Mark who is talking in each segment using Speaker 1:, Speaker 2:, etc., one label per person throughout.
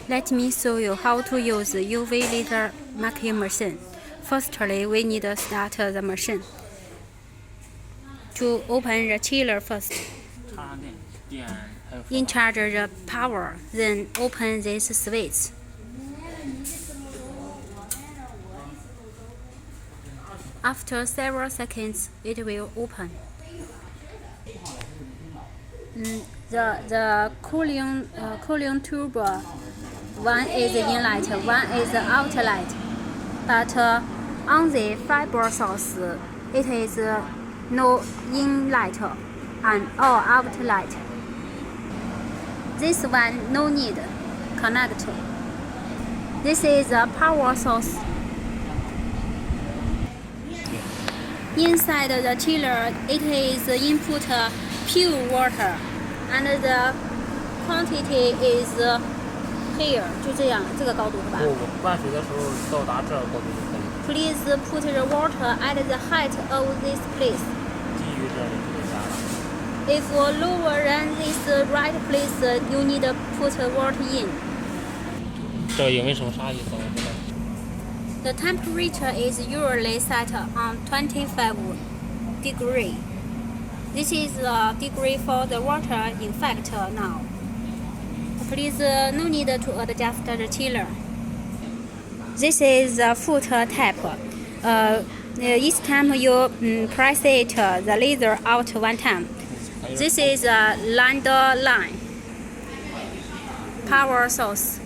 Speaker 1: Let me show you how to use UV laser marking machine. Firstly, we need to start the machine. To open the chiller first, in charge the power, then open this switch. After several seconds, it will open. The cooling tube, one is inlet, one is outlet. But on the fiber source, it is no inlet and all outlet. This one no need connect. This is the power source. Inside the chiller, it is input pure water, and the quantity is here. 就这样，这个高度是吧？
Speaker 2: 不，灌水的时候到达这高度就可以。
Speaker 1: Please put the water at the height of this place.
Speaker 2: 低于这里就得加了。
Speaker 1: If lower than this right place, you need to put water in.
Speaker 2: 这有没有什么啥意思？我不知道。
Speaker 1: The temperature is usually set on 25 degrees. This is the degree for the water in fact now. Please no need to adjust the chiller. This is the foot tap. Each time you press it, the laser out one time. This is a lined line. Power source.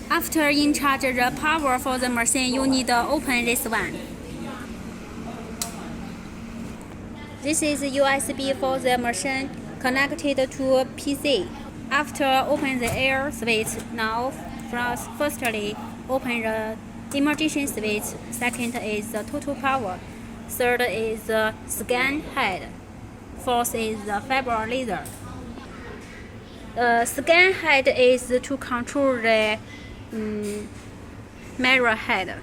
Speaker 1: After in charge the power for the machine, you need to open this one. This is USB for the machine connected to PC. After open the air switch, now firstly open the emergency switch. Second is the total power. Third is the scan head. Fourth is the fiber laser. Scan head is to control the mirror head.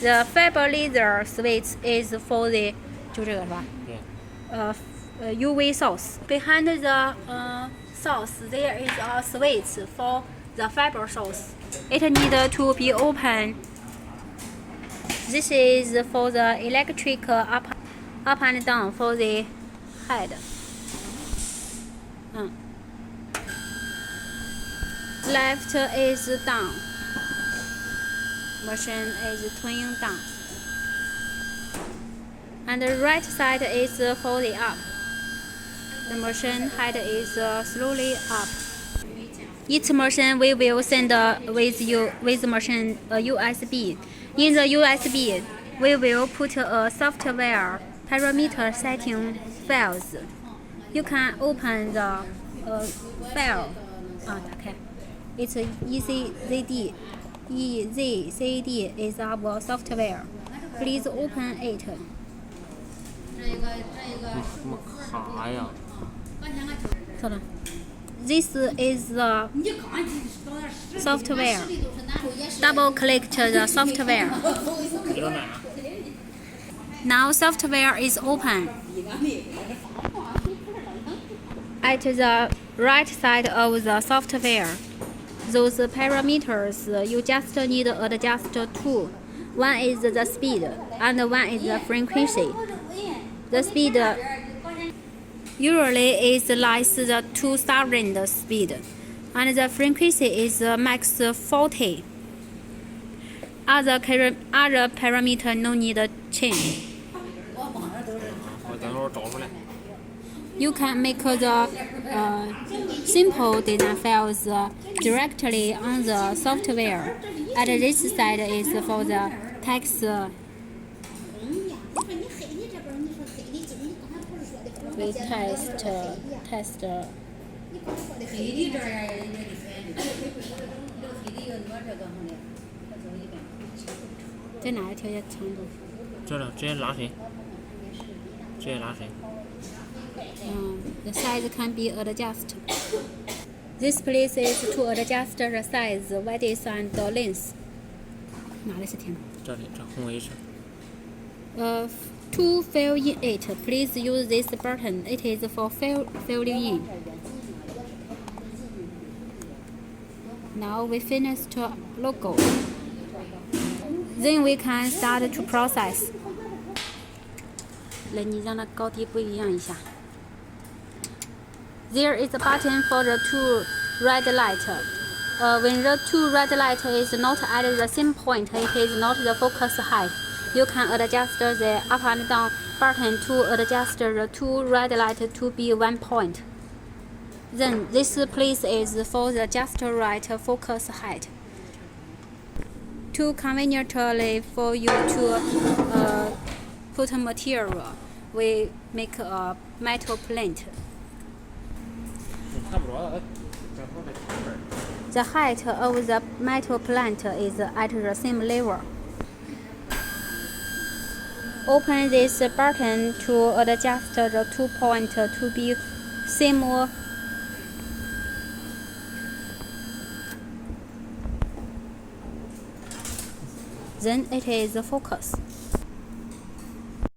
Speaker 1: The fiber laser switch is for the 就这个是吧？
Speaker 2: 对。
Speaker 1: UV source. Behind the source, there is a switch for the fiber source. It needs to be open. This is for the electric up and down for the head. Left is down. Machine is turning down. And the right side is for the up. The machine head is slowly up. Each machine we will send with machine a USB. In the USB, we will put a software parameter setting files. You can open the file. 打开。It's EZCD. EZCD is our software. Please open it.
Speaker 2: 什么卡呀？
Speaker 1: 错了。This is the software. Double click the software. Now software is open. At the right side of the software, those parameters you just need to adjust two. One is the speed and one is the frequency. The speed usually is less the 2000 speed, and the frequency is max 40. Other parameter no need change.
Speaker 2: 我等会儿找出来。
Speaker 1: You can make the simple design files directly on the software. At this side is for the text. We test. 在哪里调节长度？
Speaker 2: 这了，直接拉伸。直接拉伸。
Speaker 1: The size can be adjusted. This place is to adjust the size, width, and the length. 哪里是天？
Speaker 2: 这里，这红位置。
Speaker 1: To fill in it, please use this button. It is for filling in. Now we finished logo. Then we can start to process. 来，你让它高低不一样一下。There is a button for the two red light. When the two red light is not at the same point, it is not the focus height. You can adjust the up and down button to adjust the two red light to be one point. Then this place is for the just right focus height. Too conveniently for you to put material, we make a metal plate.
Speaker 2: 差不多了，正好在前面。
Speaker 1: The height of the metal plate is at the same level. Open this button to adjust the 2 points to be same. Then it is focus.